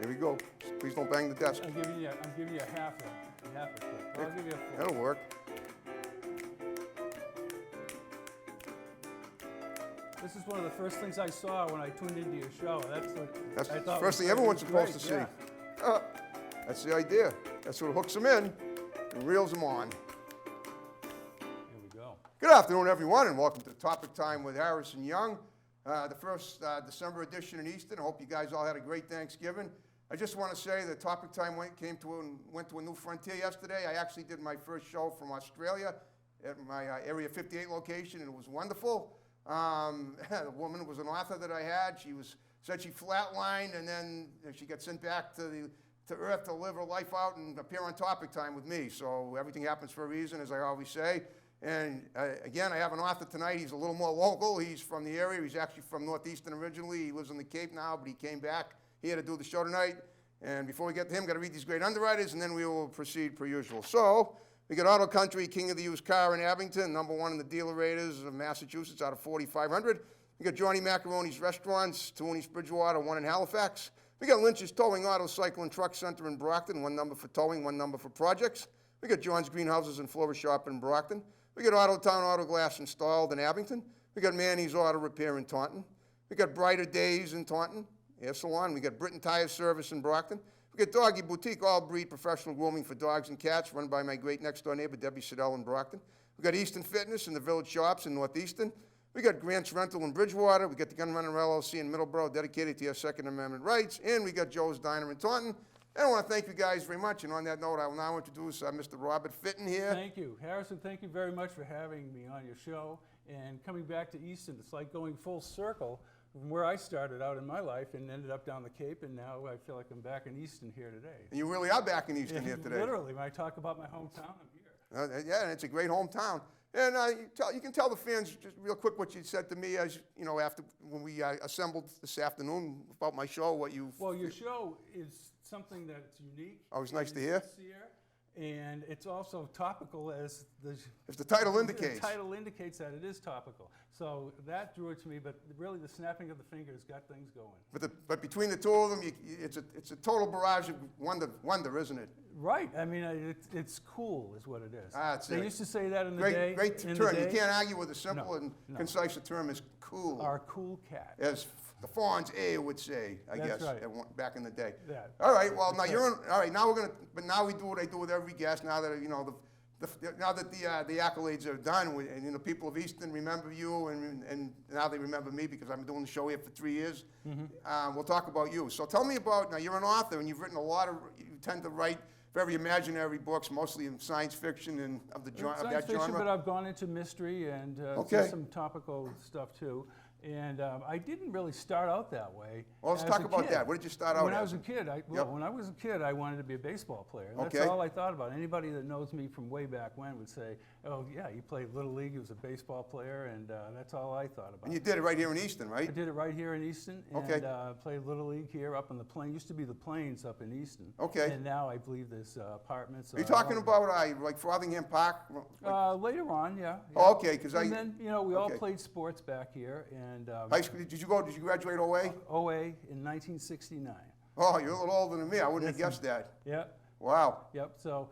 Here we go. Please don't bang the desk. I'm giving you a half a clip. I'll give you a full. That'll work. This is one of the first things I saw when I tuned into your show. That's I the thought first thing was everyone's supposed great, to see. yeah. That's the idea. That's what hooks them in and reels them on. Here we go. Good afternoon, everyone, and welcome to Topic Time with Harrison Young, the first December edition in Easton. I hope you guys all had a great Thanksgiving. I just want to say that Topic Time went to a new frontier yesterday. I actually did my first show from Australia at my Area 58 location, and it was wonderful. The woman was an author that I had. She said she flatlined, and then she got sent back to Earth to live her life out and appear on Topic Time with me. So everything happens for a reason, as I always say. And again, I have an author tonight. He's a little more local. He's from the area. He's actually from Northeastern originally. He lives in the Cape now, but he came back here to do the show tonight. And before we get to him, got to read these great underwriters, and then we will proceed per usual. So we got Auto Country, king of the used car in Abington, #1 in the dealer raters of Massachusetts out of 4,500. We got Johnny Macaroni's Restaurants, 2 in East Bridgewater, 1 in Halifax. We got Lynch's Towing Auto Cycle and Truck Center in Brockton, 1 number for towing, 1 number for projects. We got John's Greenhouses and Florist Shop in Brockton. We got Auto Town Auto Glass installed in Abington. We got Manny's Auto Repair in Taunton. We got Brighter Days in Taunton, Hair Salon. We got Britton Tire Service in Brockton. We got Doggy Boutique, all breed professional grooming for dogs and cats, run by my great next door neighbor, Debbie Siddell in Brockton. We got Easton Fitness and the Village Shops in Northeastern. We got Grant's Rental in Bridgewater. We got the Gun Runner LLC in Middleborough, dedicated to your Second Amendment rights. And we got Joe's Diner in Taunton. And I want to thank you guys very much. And on that note, I will now introduce Mr. Robert Fitton here. Thank you. Harrison, thank you very much for having me on your show. And coming back to Easton, it's like going full circle from where I started out in my life and ended up down the Cape, and now I feel like I'm back in Easton here today. And you really are back in Easton here today. Literally, when I talk about my hometown, I'm here. Yeah, and it's a great hometown. And you can tell the fans just real quick what you said to me as after when we assembled this afternoon about my show. Well, your show is something that's unique. Always nice to hear. Sincere, and it's also topical, as the title indicates. The title indicates that it is topical. So that drew it to me, but really the snapping of the fingers got things going. But between the two of them, it's a total barrage of wonder, isn't it? Right. I mean, it's cool, is what it is. They used to say that in the day. Great term. You can't argue with a simple and concise term as cool. Our cool cat. As the Fonz A would say, I That's guess, right. back in the day. Yeah. All right. Well, now you're on. All right. Now now we do what I do with every guest. Now that now that the accolades are done, and people of Easton remember you, and now they remember me because I've been doing the show here for 3 years. Mm-hmm. We'll talk about you. So tell me about, now you're an author, and you've written you tend to write very imaginary books, mostly in science fiction and of that genre. But I've gone into mystery and some topical stuff too. And I didn't really start out that way. Well, let's talk about that. What did you start out as? When I was a kid, I wanted to be a baseball player. That's all I thought about. Anybody that knows me from way back when would say, oh, yeah, he played Little League, he was a baseball player, and that's all I thought about. And you did it right here in Easton, right? I did it right here in Easton, and played Little League here up in the Plains. Used to be the Plains up in Easton. Okay. And now I believe there's apartments. Are you talking about like Frothingham Park? Later on, yeah. Oh, okay. And then, we all played sports back here. And high school, did you graduate OA? OA in 1969. Oh, you're a little older than me. I wouldn't have guessed that. Yeah. Wow. Yep. So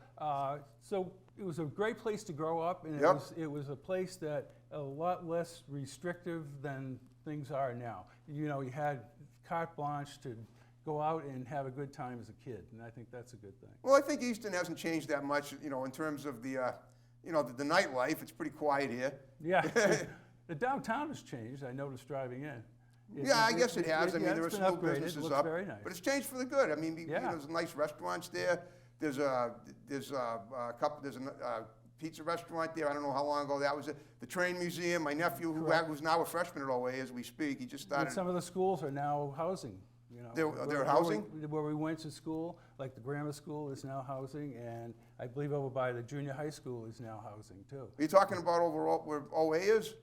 it was a great place to grow up, and it was a place that a lot less restrictive than things are now. You had carte blanche to go out and have a good time as a kid, and I think that's a good thing. Well, I think Easton hasn't changed that much, in terms of the nightlife. It's pretty quiet here. Yeah. The downtown has changed, I noticed driving in. I guess it has. I mean, there are some new businesses up. Very nice. But it's changed for the good. I mean, there's nice restaurants there. There's a pizza restaurant there. I don't know how long ago that was. The Train Museum. My nephew, who's now a freshman at OA as we speak, he just started. And some of the schools are now housing. They're housing? Where we went to school, like the grammar school is now housing, and I believe over by the junior high school is now housing too. Are you talking about overall where OA is?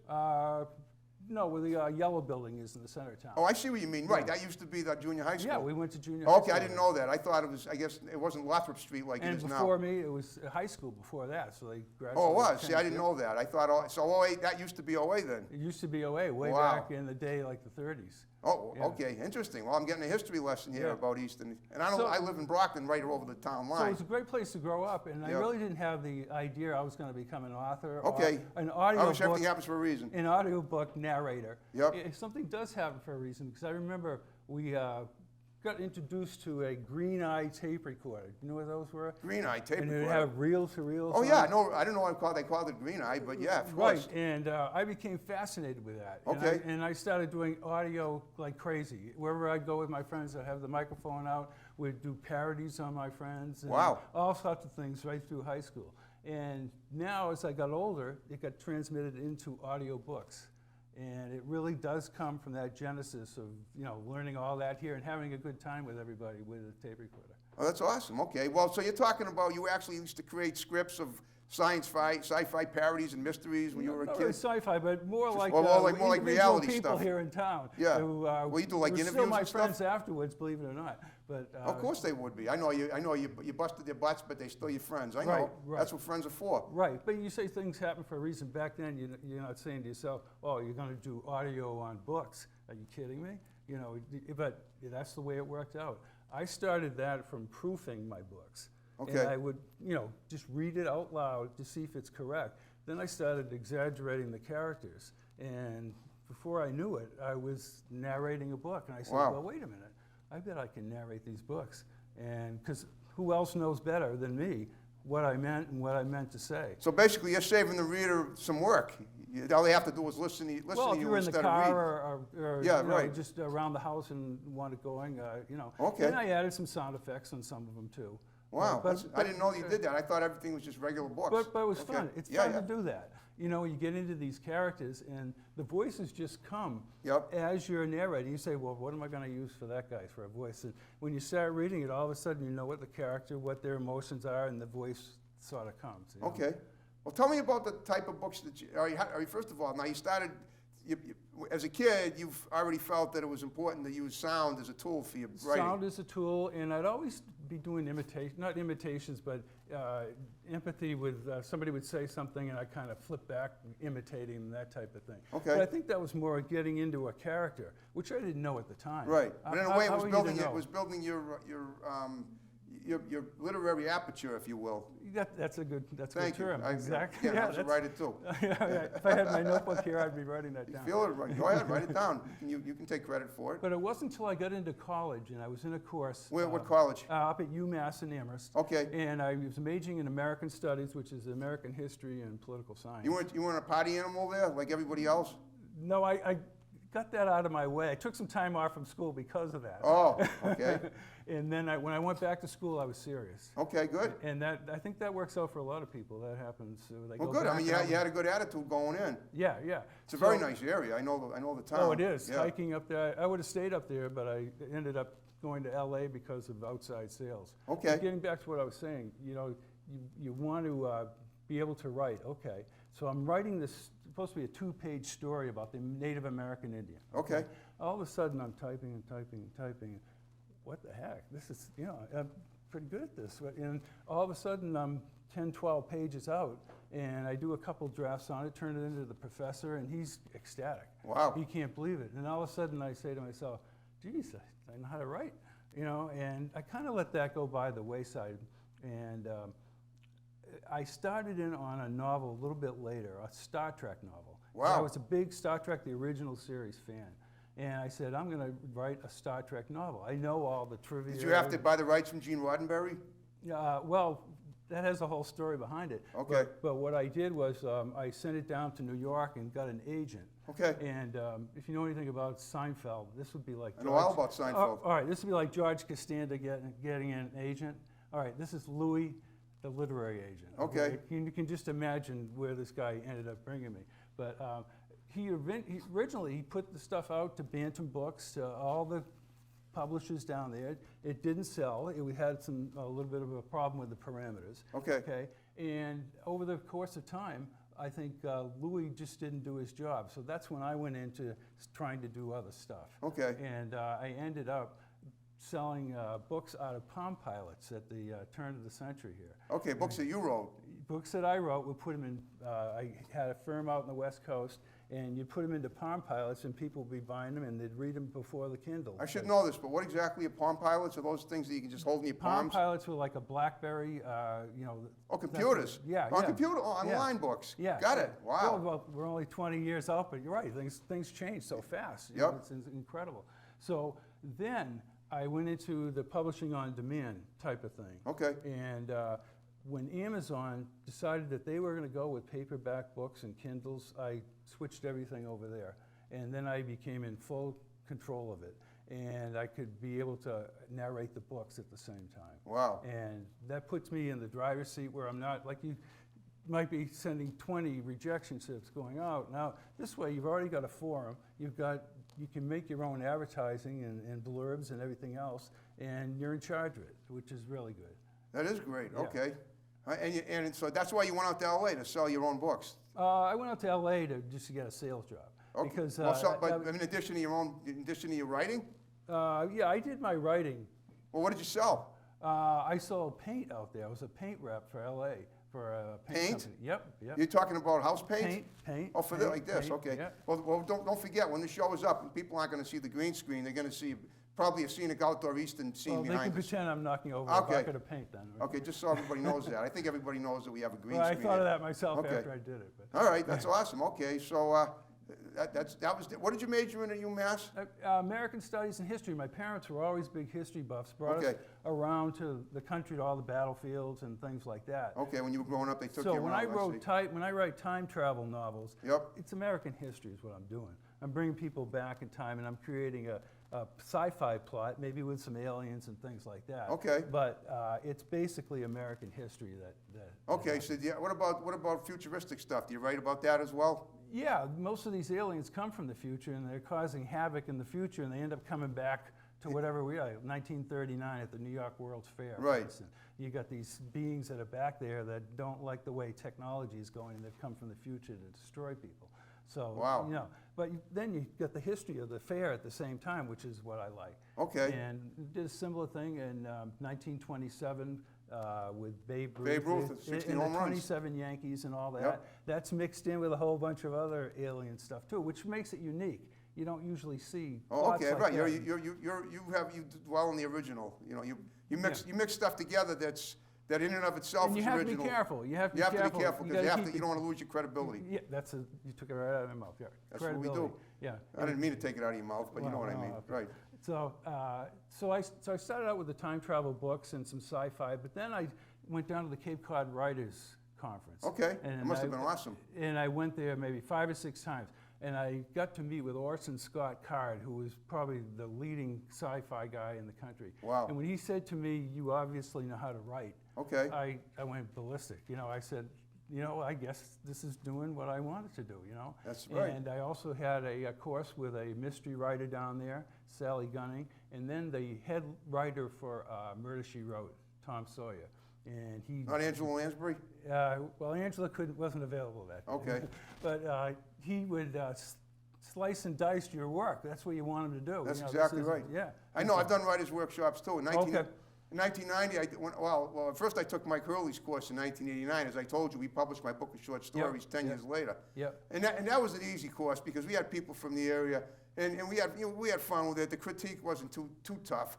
No, where the yellow building is in the center of town. Oh, I see what you mean. Right, that used to be the junior high school. Yeah, we went to junior high Okay, school I didn't there. know that. I thought it was, I guess, it wasn't Lothrop Street like it And is now. before me, it was high school before that, so they graduated. Oh, it was? See, I 10th didn't year. know that. I thought, so OA, that used to be OA then? It used to be OA, way Wow. back in the day, like the 30s. Oh, Yeah. okay, interesting. Well, I'm getting a history lesson here Yeah. about Easton. And I, So- I live in Brockton, right over the town So line. it's a great place to grow up, and I Yeah. really didn't have the idea I was going to become an author Okay. or an Obviously, everything audiobook, happens for a reason. an audiobook narrator. Yep. If something does happen for a reason, because I remember we got introduced to a green eye tape recorder. You know what those were? Green eye tape And it would recorder. have reels to reels. Oh, on yeah, it. no, I don't know what they called it green eye, but yeah, of course. Right, and I became fascinated with that. Okay. And I started doing audio like crazy. Wherever I'd go with my friends, I'd have the microphone out, we'd do parodies on my friends, and Wow. all sorts of things right through high school. And now, as I got older, it got transmitted into audio books. And it really does come from that genesis of, learning all that here and having a good time with everybody with a tape recorder. Oh, that's awesome. Okay, well, so you're talking about you actually used to create scripts of sci-fi parodies and mysteries when you were a Not kid? really sci-fi, but more like more like individual reality people stuff. here in town. Yeah. Who, Well, you do, like, who are interviews still my and stuff? friends afterwards, believe it or not. But Of course they would be. I know you busted their butts, but they still your friends. I know. Right, right. That's what friends are for. Right, but you say things happen for a reason. Back then, you're not saying to yourself, "Oh, you're going to do audio on books." Are you kidding me? But that's the way it worked out. I started that from proofing my books. Okay. And I would, just read it out loud to see if it's correct. Then I started exaggerating the characters. And before I knew it, I was narrating a book. And I said, Wow. well, wait a minute. I bet I can narrate these books. And because who else knows better than me what I meant and what I meant to say? So basically, you're saving the reader some work. All they have to do is listen to Well, if you you're in the instead of read. car or Yeah, right. just around the house and want it going, Okay. Then I added some sound effects on some of them too. Wow, But- I didn't know you did that. I thought everything was just regular books. But it was Okay. fun. It's Yeah, fun yeah. to do that. You get into these characters and the voices just come Yep. as you're narrating. You say, well, what am I going to use for that guy for a voice? And when you start reading it, all of a sudden you know what the character, what their emotions are, and the voice sort of comes. Okay. Well, tell me about the type of books that you, first of all, now you started, as a kid, you've already felt that it was important to use sound as a tool for your writing. Sound is a tool, and I'd always be doing not imitations, but empathy with somebody would say something and I kind of flip back, imitating them, that type of thing. Okay. But I think that was more getting into a character, which I didn't know at the time. Right. But in a way, it How was are you to building, know? your literary aperture, if you will. That's a good Thank you. term. Exactly. Yeah, I was a writer too. If I had my notebook here, I'd be writing that You down. feel it? Right. Go ahead, write it down. You can take credit for it. But it wasn't until I got into college and I was in a course. What college? Up at UMass in Amherst. Okay. And I was majoring in American Studies, which is American history and political science. You weren't a party animal there, like everybody else? No, I got that out of my way. I took some time off from school because of that. Oh, okay. And then when I went back to school, I was serious. Okay, good. And I think that works out for a lot of people. That happens. They Well, go good. I back mean, and you had a good attitude going in. Yeah, yeah. It's a very nice area. I know the town. Oh, it is. Yeah. Hiking up there. I would have stayed up there, but I ended up going to LA because of outside sales. Okay. But getting back to what I was saying, you want to be able to write. Okay, so I'm writing this, supposed to be a 2-page story about the Native American Indian. Okay. All of a sudden, I'm typing and typing and typing. What the heck? This is, I'm pretty good at this. And all of a sudden, I'm 10, 12 pages out, and I do a couple drafts on it, turn it into the professor, and he's ecstatic. Wow. He can't believe it. And all of a sudden, I say to myself, geez, I know how to write. And I kind of let that go by the wayside. And I started in on a novel a little bit later, a Star Trek novel. Wow. I was a big Star Trek, the original series fan. And I said, I'm going to write a Star Trek novel. I know all the trivia. Did you have to buy the rights from Gene Roddenberry? Well, that has a whole story behind it. Okay. But what I did was I sent it down to New York and got an agent. Okay. And if you know anything about Seinfeld, this would be like I know all about Seinfeld. all right, this would be like George Costanza getting an agent. All right, this is Louis, the literary agent. Okay. You can just imagine where this guy ended up bringing me. But he originally put the stuff out to Bantam Books, to all the publishers down there. It didn't sell. It had a little bit of a problem with the parameters. Okay. Okay. And over the course of time, I think Louis just didn't do his job. So that's when I went into trying to do other stuff. Okay. And I ended up selling books out of Palm Pilots at the turn of the century here. Okay, books that you wrote. Books that I wrote, we put them in, I had a firm out on the West Coast, and you put them into Palm Pilots, and people would be buying them, and they'd read them before the Kindle. I should know this, but what exactly are Palm Pilots? Are those things that you can just hold in your Palm palms? Pilots were like a BlackBerry, you know. Oh, computers? Yeah, On yeah. computer, online Yeah. books? Yeah. Got it, wow. Well, we're only 20 years out, but you're right, things change so fast. You Yep. know, it's incredible. So then I went into the publishing on demand type of thing. Okay. And when Amazon decided that they were going to go with paperback books and Kindles, I switched everything over there. And then I became in full control of it. And I could be able to narrate the books at the same time. Wow. And that puts me in the driver's seat where I'm not, like you might be sending 20 rejection slips going out. Now, this way you've already got a forum, you can make your own advertising and blurbs and everything else, and you're in charge of it, which is really good. That is great, Yeah. okay. And so that's why you went out to LA, to sell your own books? I went out to LA just to get a sales job. Okay. Because, Well, but in addition to your writing? yeah, I did my writing. Well, what did you sell? I sold paint out there. I was a paint rep for LA, for a paint company. Yep. You're talking about house paint? Paint. Oh, for paint, like this, paint, okay. yeah. Well, don't forget, when the show is up, people aren't gonna see the green screen, they're gonna see probably a scenic outdoor eastern scene Well, they can behind us. pretend I'm knocking over a Okay. bucket of paint then. Okay, just so everybody knows that. I think everybody knows that we have a green Well, I screen. thought of here. that myself Okay. after I did it. But. All right, that's awesome, okay, so, what did you major in at UMass? American Studies and History. My parents were always big history buffs, brought us Okay. around to the country, to all the battlefields and things like that. Okay, when you were growing up, they took you So around, when I see. when I write time travel novels, Yep. it's American history is what I'm doing. I'm bringing people back in time, and I'm creating a sci-fi plot, maybe with some aliens and things like that. Okay. But it's basically American history that Okay, so what about futuristic stuff? Do you write about that as well? Yeah, most of these aliens come from the future, and they're causing havoc in the future, and they end up coming back to whatever we are, 1939 at the New York World's Fair. for Right. instance. You got these beings that are back there that don't like the way technology is going, and they've come from the future to destroy people. So, Wow. you know, but then you got the history of the fair at the same time, which is what I like. Okay. And did a similar thing in 1927 with Babe Ruth. Babe Ruth, 60 and home the runs. 27 Yankees and all that. Yep. That's mixed in with a whole bunch of other alien stuff too, which makes it unique. You don't usually see. Oh, plots okay, like right. that. You dwell in the original. You know, you mix stuff together that in and of itself And you is have original. to be careful. You have to You have be to careful. be careful You because gotta keep you it- don't want to lose your credibility. Yeah, you took it right out of my mouth. Yeah, That's what we do. credibility. Yeah. I didn't mean to take it out of your mouth, but you know Well, what I no, mean, okay. right? So, so I started out with the time travel books and some sci-fi, but then I went down to the Cape Cod Writers Conference. Okay, And it must have I- been awesome. And I went there maybe 5 or 6 times, and I got to meet with Orson Scott Card, who was probably the leading sci-fi guy in the country. Wow. And when he said to me, "You obviously know how to write," Okay. I went ballistic. You know, I said, you know, I guess this is doing what I wanted to do, you know? That's right. And I also had a course with a mystery writer down there, Sally Gunning, and then the head writer for Murder, She Wrote, Tom Sawyer. And he, Not Angela Lansbury? well, Angela wasn't available that day. Okay. But he would slice and dice your work. That's what you want him to do. That's you know, exactly this is- right. Yeah. I know, I've done writers' workshops too. Okay. In 1990, well, first I took Mike Hurley's course in 1989. As I told you, we published my book of short stories 10 years later. Yep. And that was an easy course because we had people from the area, and we had fun with it. The critique wasn't too tough.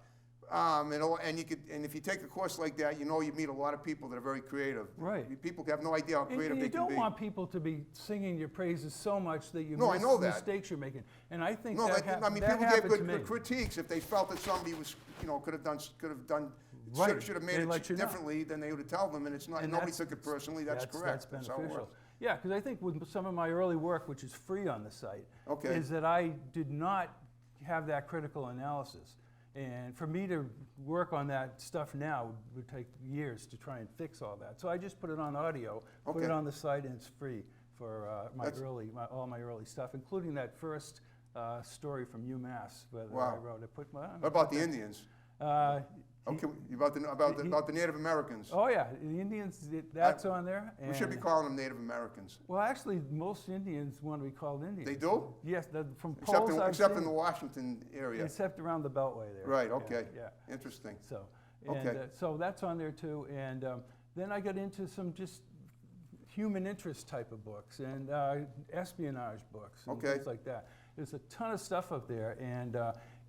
And if you take a course like that, you meet a lot of people that are very creative. Right. People have no idea how creative And they you can don't be. want people to be singing your praises so much that you No, I miss know that. mistakes you're making. And I think No, that, I mean, that people gave happened to good me. critiques if they felt that somebody was, could have done, Right. should have They made let it you know. differently, then they would tell them, and it's not. And Nobody that's- took it personally. That's correct. That's how it beneficial. works. Yeah, because I think with some of my early work, which is free on the site, Okay. is that I did not have that critical analysis. And for me to work on that stuff now would take years to try and fix all that. So I just put it on audio, put Okay. it on the site, and it's free for That's- all my early stuff, including that first story from UMass that Wow. I wrote. What about the Indians? Okay, about the Native Americans. Oh yeah, the Indians, that's on there. We should be and- calling them Native Americans. Well, actually, most Indians want to be called Indians. They do? Yes, from Except polls I've except seen, in the Washington area. except around the Beltway there. Right, Yeah, okay. Yeah. Interesting. So, and, Okay. so that's on there too. And then I got into some just human interest type of books and espionage books and Okay. things like that. There's a ton of stuff up there. And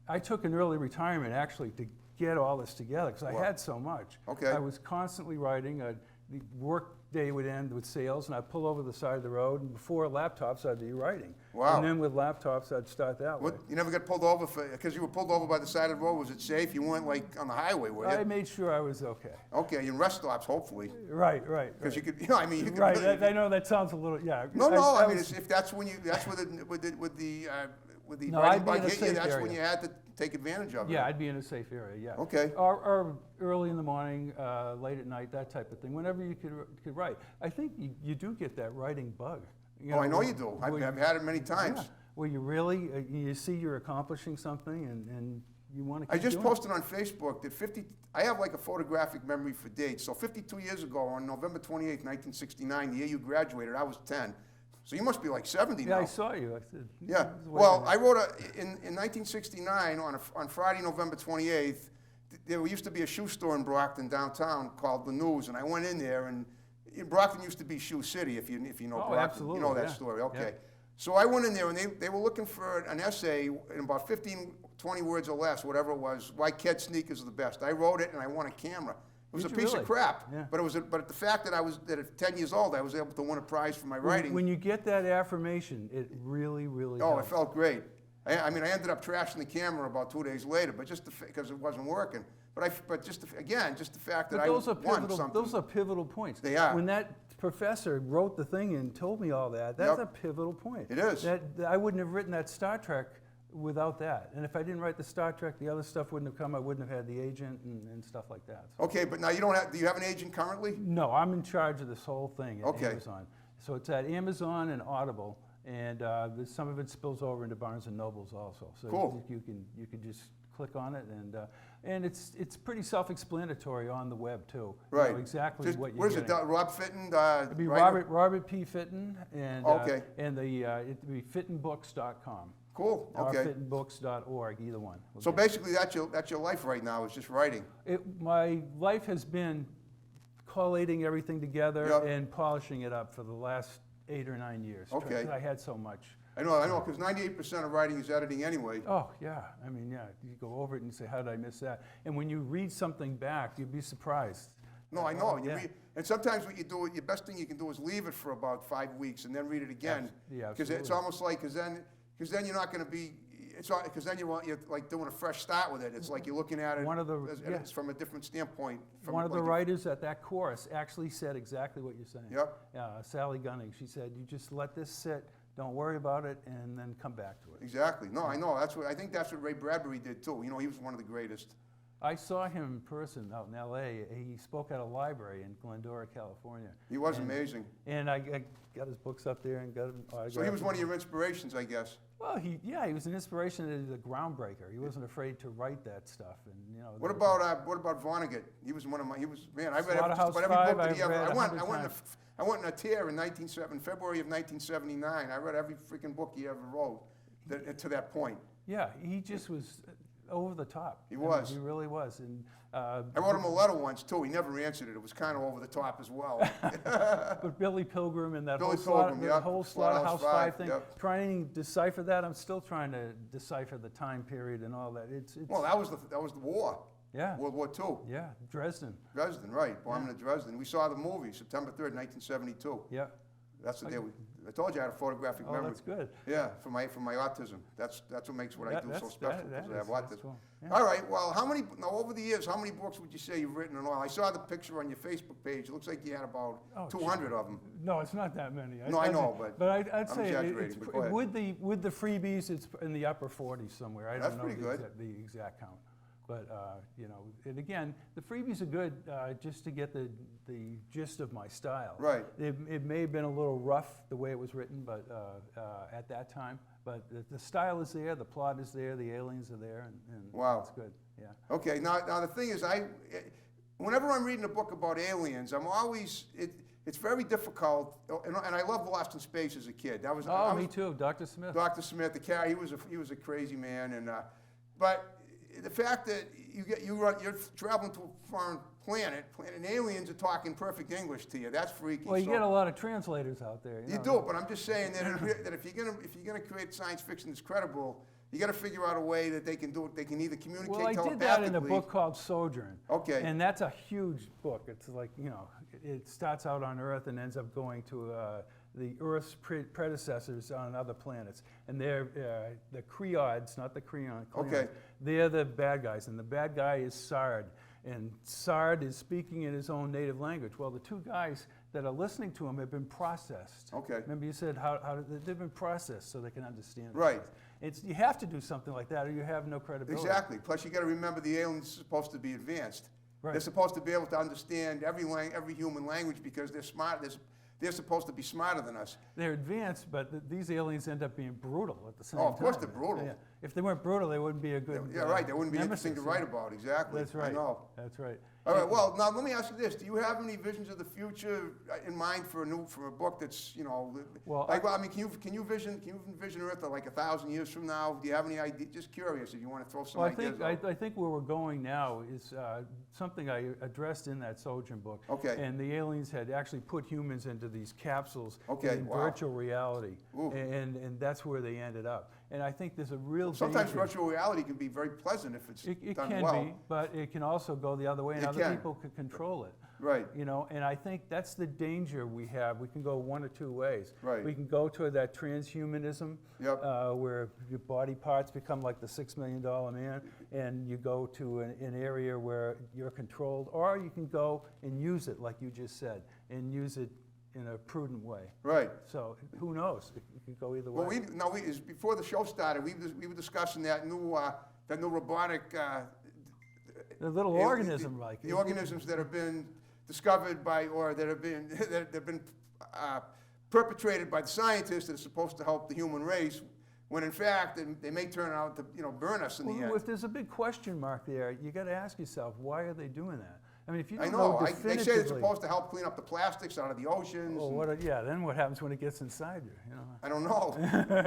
I took an early retirement actually to get all this together because I Wow. had so much. Okay. I was constantly writing. The work day would end with sales, and I'd pull over the side of the road, and before laptops, I'd be writing. Wow. And then with laptops, I'd start that way. What, you never got pulled over because you were pulled over by the side of the road? Was it safe? You weren't like on the highway, were you? I made sure I was okay. Okay, in rest stops, hopefully. Right. Because you could, you know, I mean, you could. Right, I know that sounds a little, yeah. No, I mean, was- if that's when that's with the No, riding I'd be in bike a hit you, safe that's when area. you had to take advantage of it. Yeah, I'd be in a safe area, yeah. Okay. Or early in the morning, late at night, that type of thing, whenever you could write. I think you do get that writing bug. Oh, I know you do. I've had it many times. Yeah, where you really, you see you're accomplishing something and you want to keep I just doing it. posted on Facebook that I have like a photographic memory for dates. So 52 years ago, on November 28th, 1969, the year you graduated, I was 10. So you must be like 70 Yeah, now. I saw you. I said, Yeah. "This is way Well, back." I wrote in 1969 on Friday, November 28th. There used to be a shoe store in Brockton downtown called The News, and I went in there. And Brockton used to be Shoe City, if you know Oh, Brockton. absolutely, You know that yeah. story. Okay. Yeah. So I went in there, and they were looking for an essay in about 15, 20 words or less, whatever it was. Why Ked sneakers are the best. I wrote it, and I won a camera. It was Did a you piece really? of crap, Yeah. but the fact that at 10 years old, I was able to win a prize for my writing. When you get that affirmation, it really, really Oh, helps. it felt great. I mean, I ended up trashing the camera about 2 days later, but just because it wasn't working. But just the fact that But I those are won pivotal. something. Those are pivotal points. They are. When that professor wrote the thing and told me all that, that's Yep. a pivotal point. It is. That I wouldn't have written that Star Trek without that. And if I didn't write the Star Trek, the other stuff wouldn't have come. I wouldn't have had the agent and stuff like that. So- Okay, but now do you have an agent currently? No, I'm in charge of this whole thing at Okay. Amazon. So it's at Amazon and Audible, and some of it spills over into Barnes and Nobles also. So Cool. you can just click on it, and it's pretty self-explanatory on the web too. You Right. know exactly Just, what you're where's it? getting. Rob Fitton? It'd be writer? Robert P. Fitton, and Okay. and it'd be fittonbooks.com Cool. or Okay. fittonbooks.org, either one. So basically, that's your life right now is just writing. My life has been collating everything together Yep. and polishing it up for the last 8 or 9 years. Okay. I had so much. I know, because 98% of writing is editing anyway. Oh, yeah. I mean, yeah, you go over it and you say, how did I miss that? And when you read something back, you'd be surprised. No, I know. Yeah. And sometimes what you do, your best thing you can do is leave it for about 5 weeks and then read it again. Yeah, Because it's absolutely. almost like, because then you're not going to be, because then you're like doing a fresh start with it. It's like you're looking at it One of the- yeah. it's from a different standpoint. One of the like writers at that course actually said exactly what you're saying. Yep. Sally Gunning. She said, you just let this sit, don't worry about it, and then come back to it. Exactly. No, I know. I think that's what Ray Bradbury did too. You know, he was one of the greatest. I saw him in person out in L.A. He spoke at a library in Glendora, California. He was amazing. And I got his books up there and got him autographed. So he was one of your inspirations, I guess. Well, he was an inspiration and a groundbreaker. He wasn't afraid to write that stuff, and you know. What about Vonnegut? He was one of my. I read just Slaughterhouse about every Five, book that he I've ever. read I went in a tear in February of 1979. I read every freaking book he ever wrote to that point. Yeah, he just was over the top. He was. He really was, and. I wrote him a letter once too. He never answered it. It was kind of over the top as well. But Billy Pilgrim and that Billy whole, Pilgrim, yep. whole Slaughterhouse Slaughterhouse Five Five, thing, yep. trying to decipher that. I'm still trying to decipher the time period and all that. It's Well, that was the war. yeah, World War II. yeah, Dresden. Dresden, right? Bombing of Dresden. We saw the movie September 3rd, 1972. Yeah. That's the day I told you I had a photographic Oh, memory. that's good. Yeah, for my autism. That's what makes what I do so special because I have That's autism. cool. Yeah. All right. Well, over the years, how many books would you say you've written and all? I saw the picture on your Facebook page. It looks like you had about Oh, 200 of them. No, it's not that many. No, I know, but I'd I'm say exaggerating, but go ahead. with the freebies, it's in the upper 40s somewhere. I That's don't know pretty good. the exact count. But, you know, and again, the freebies are good just to get the gist of my style. Right. It may have been a little rough the way it was written, but at that time, But the style is there, the plot is there, the aliens are there, and Wow. it's good. Yeah. Okay, now the thing is, whenever I'm reading a book about aliens, I'm always, it's very difficult, and I loved Lost in Space as a kid. That was, Oh, me too, Dr. Smith. Dr. Smith, he was a crazy man, and but the fact that you're traveling to a foreign planet, and aliens are talking perfect English to you, that's freaky. Well, you So- get a lot of translators out there. You do, but I'm just saying that if you're gonna create science fiction that's credible, you got to figure out a way that they can do it. They can either communicate Well, I telepathically. did that in a book called Sojourn. Okay. And that's a huge book. It's like, it starts out on Earth and ends up going to the Earth's predecessors on other planets. And they're the Creods, not the Creons. Okay. They're the bad guys, and the bad guy is Sard. And Sard is speaking in his own native language. Well, the two guys that are listening to him have been processed. Okay. Remember you said they've been processed so they can understand. Right. You have to do something like that or you have no credibility. Exactly. Plus, you got to remember the aliens are supposed to be advanced. Right. They're supposed to be able to understand every human language because they're smart. They're supposed to be smarter than us. They're advanced, but these aliens end up being brutal at the same time. Oh, of course they're brutal. Yeah. If they weren't brutal, they wouldn't be a good. Yeah, right. They wouldn't be interesting to nemesis, write about. Exactly. That's right. I know. That's right. All right. Well, now let me ask you this: do you have any visions of the future in mind for a book that's Well, can you envision Earth like 1,000 years from now? Do you have any idea? Just curious if you want to throw some Well, ideas out. I think where we're going now is something I addressed in that Sojourn book. Okay. And the aliens had actually put humans into these capsules Okay, in wow. virtual reality, Ooh. and that's where they ended up. And I think there's a real Sometimes danger. virtual reality can be very pleasant if it's It done can well. be, but it can also go the other way, and It other can. people could control it. Right. And I think that's the danger we have. We can go one or two ways. Right. We can go toward that transhumanism, Yep. where your body parts become like the $6 million man, and you go to an area where you're controlled, or you can go and use it, like you just said, and use it in a prudent way. Right. So who knows? It could go either way. Well, before the show started, we were discussing that new robotic. The little organism, like the organisms that have been discovered by, or that have been perpetrated by the scientists that are supposed to help the human race, when in fact they may turn out to burn us in the end. If there's a big question mark there, you got to ask yourself, why are they doing that? I mean, if you I don't know. know They definitively. say it's supposed to help clean up the plastics out of the oceans. Well, then what happens when it gets inside you? I don't know.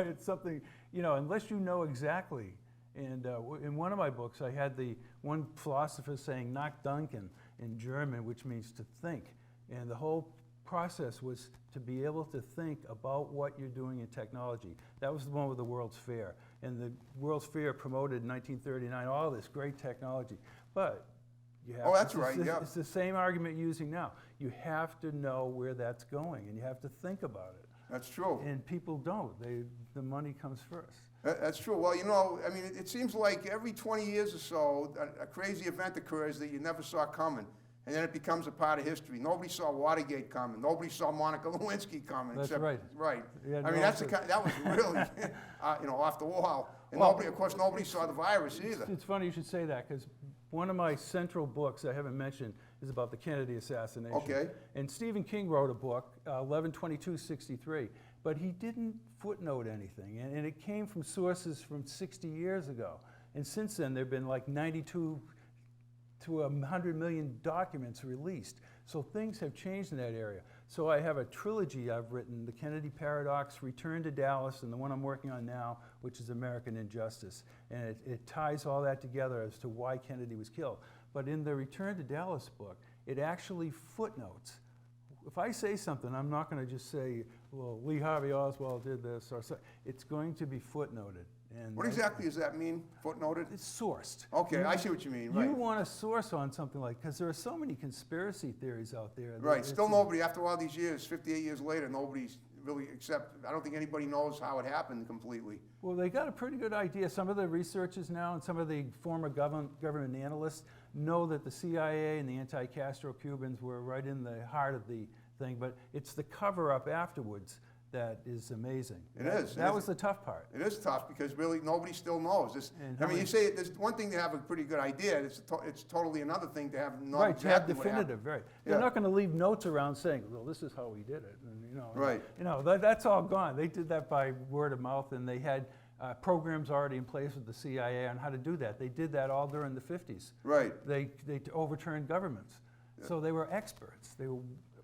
It's something, unless you know exactly. And in one of my books, I had the one philosopher saying Nachdenken in German, which means to think. And the whole process was to be able to think about what you're doing in technology. That was the one with the World's Fair. And the World's Fair promoted in 1939 all this great technology. But you have that's right, yeah. It's the same argument you're using now. You have to know where that's going, and you have to think about it. That's true. And people don't. The money comes first. That's true. Well, I mean, it seems like every 20 years or so, a crazy event occurs that you never saw coming, and then it becomes a part of history. Nobody saw Watergate coming. Nobody saw Monica Lewinsky coming. That's right. Right. Yeah, I mean, that was really, off the wall. And nobody saw the virus either. It's funny you should say that, because one of my central books I haven't mentioned is about the Kennedy assassination. Okay. And Stephen King wrote a book, 11/22/63, but he didn't footnote anything. And it came from sources from 60 years ago. And since then, there have been like 92 to 100 million documents released. So things have changed in that area. So I have a trilogy I've written, The Kennedy Paradox, Return to Dallas, and the one I'm working on now, which is American Injustice. And it ties all that together as to why Kennedy was killed. But in the Return to Dallas book, it actually footnotes. If I say something, I'm not going to just say, well, Lee Harvey Oswald did this, or so. It's going to be footnoted. And What exactly does that mean, footnoted? It's sourced. Okay, I see what you mean, right. You want a source on something like, because there are so many conspiracy theories out there. Right, still nobody, after all these years, 58 years later, nobody's really, I don't think anybody knows how it happened completely. Well, they got a pretty good idea. Some of the researchers now and some of the former government analysts know that the CIA and the anti-Castro Cubans were right in the heart of the thing, but it's the cover-up afterwards that is amazing. It is. That was the tough part. It is tough because really nobody still knows. And I mean, you say there's one thing to have a pretty good idea. It's totally another thing to have not Right, to have exactly what happened. definitive, right. Yeah. They're not going to leave notes around saying, well, this is how we did it. And, Right. That's all gone. They did that by word of mouth, and they had programs already in place with the CIA on how to do that. They did that all during the 50s. Right. They overturned governments. Yeah. So they were experts. They were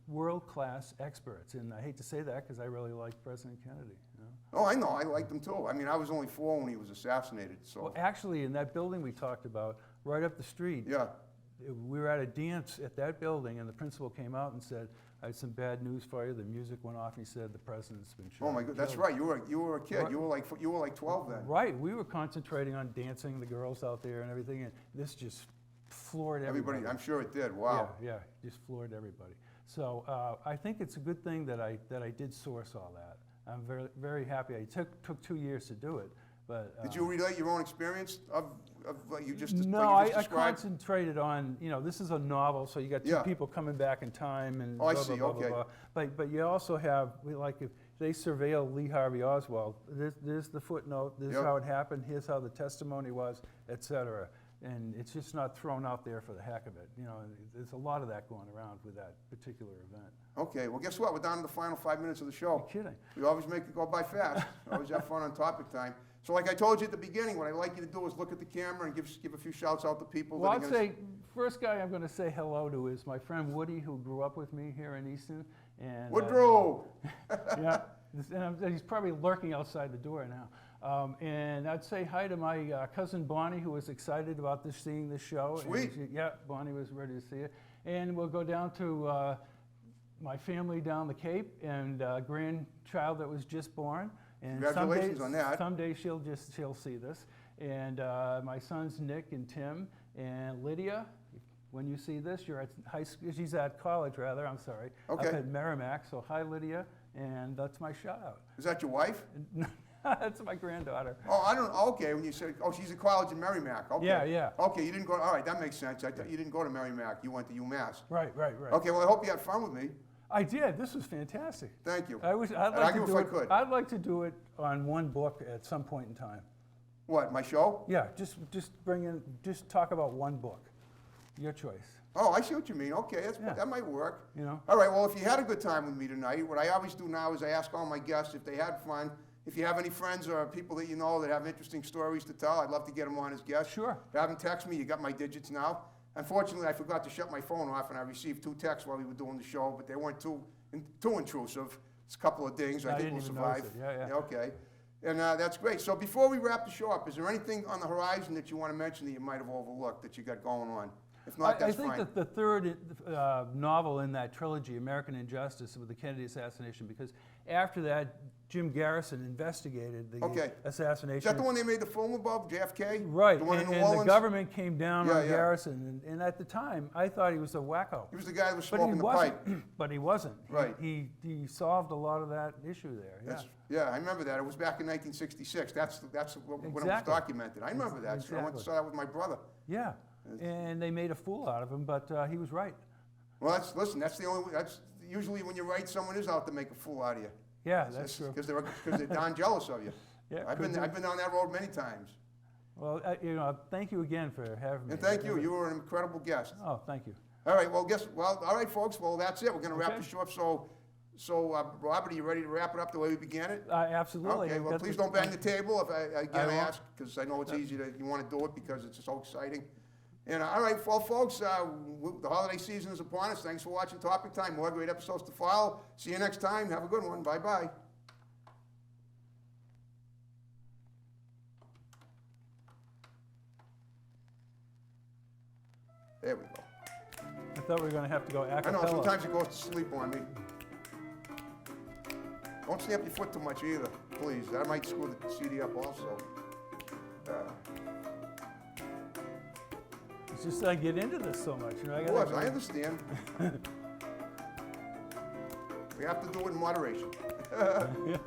world-class experts. And I hate to say that because I really liked President Kennedy. Oh, I know. I liked him too. I mean, I was only 4 when he was assassinated. So. Well, actually, in that building we talked about, right up the street, Yeah. we were at a dance at that building, and the principal came out and said, I have some bad news for you. The music went off, and he said, the president's been shot. Oh my God, that's right. You were a kid. Right. You were like 12 then. Right. We were concentrating on dancing, the girls out there and everything, and this just floored everybody. I'm sure it did. Wow. Yeah, just floored everybody. So I think it's a good thing that I did source all that. I'm very, very happy. It took 2 years to do it, but. Did you relate your own experience of what you just No, what you just I described? concentrated on, this is a novel, so you got two Yeah. people coming back in time and Oh, I blah, see, blah, blah, okay. blah, blah. But you also have, like, if they surveil Lee Harvey Oswald, there's the footnote, this is Yep. how it happened, here's how the testimony was, et cetera. And it's just not thrown out there for the heck of it. There's a lot of that going around with that particular event. Okay, well, guess what? We're down to the final 5 minutes of the show. You're kidding. We always make it go by fast. Always have fun on topic time. So like I told you at the beginning, what I'd like you to do is look at the camera and give a few shouts out to people. Well, that I'd are gonna say, first guy I'm going to say hello to is my friend Woody, who grew up with me here in Easton. And, Woodrow! yeah, and he's probably lurking outside the door now. And I'd say hi to my cousin Bonnie, who was excited about seeing this show. Sweet. And yeah, Bonnie was ready to see it. And we'll go down to my family down the Cape and grandchild that was just born. And Congratulations on that. Someday she'll see this. And my sons Nick and Tim and Lydia. When you see this, you're at high school. She's at college, rather. I'm sorry. Okay. Up at Merrimack. So hi, Lydia, and that's my shout out. Is that your wife? That's my granddaughter. Oh, I don't. Okay, when you said, oh, she's at college in Merrimack. Okay. Yeah. Okay, you didn't go. All right, that makes sense. I thought you didn't go to Merrimack. You went to UMass. Right. Okay, well, I hope you had fun with me. I did. This was fantastic. Thank you. I'd like to if do I it. could. I'd like to do it on one book at some point in time. What, my show? Yeah, just talk about one book. Your choice. Oh, I see what you mean. Okay, Yeah. that might work. All All right, well, if you had a good time with me tonight, what I always do now is I ask all my guests if they had fun. If you have any friends or people that you know that have interesting stories to tell, I'd love to get them on as guests. Sure. Have them text me. You got my digits now. Unfortunately, I forgot to shut my phone off, and I received 2 texts while we were doing the show, but they weren't too intrusive. It's a couple of dings. I think didn't we'll even survive. notice it. Yeah. Okay. And that's great. So before we wrap the show up, is there anything on the horizon that you want to mention that you might have overlooked that you got going on? If not, that's fine. I think that the third novel in that trilogy, American Injustice, with the Kennedy assassination, because after that, Jim Garrison investigated the assassination. Is that the one they made the film about, JFK? Right, The one in New and Orleans? the government came down on Yeah. Garrison, and at the time, I thought he was a wacko. He was the guy that was But he smoking the wasn't. pipe. But he wasn't. Right. He solved a lot of that issue there. Yeah, I remember that. It was back in 1966. That's when it was Exactly. documented. I remember that. So I went and saw that with my brother. Yeah, and they made a fool out of him, but he was right. Well, that's the only. That's usually when you're right, someone is out to make a fool out of you. Yeah, that's true. Because they're darn jealous of you. Yeah, I've been down that road many times. Well, thank you again for having me. And thank you. You were an incredible guest. Oh, thank you. All right. Well, all right, folks. Well, that's it. We're going to wrap the show up. So, Robert, are you ready to wrap it up the way we began it? Absolutely. Okay. Well, please don't bang the table if I ask, because I know it's easy you want to do it because it's so exciting. And all right, well, folks, the holiday season is upon us. Thanks for watching Topic Time. More great episodes to follow. See you next time. Have a good one. Bye-bye. There we go. I thought we were going to have to go a I know, cappella. sometimes it goes to sleep on me. Don't stamp your foot too much either, please. That might screw the CD up also. It's just I get into this so much. Of course, I understand. We have to do it in moderation. Yeah.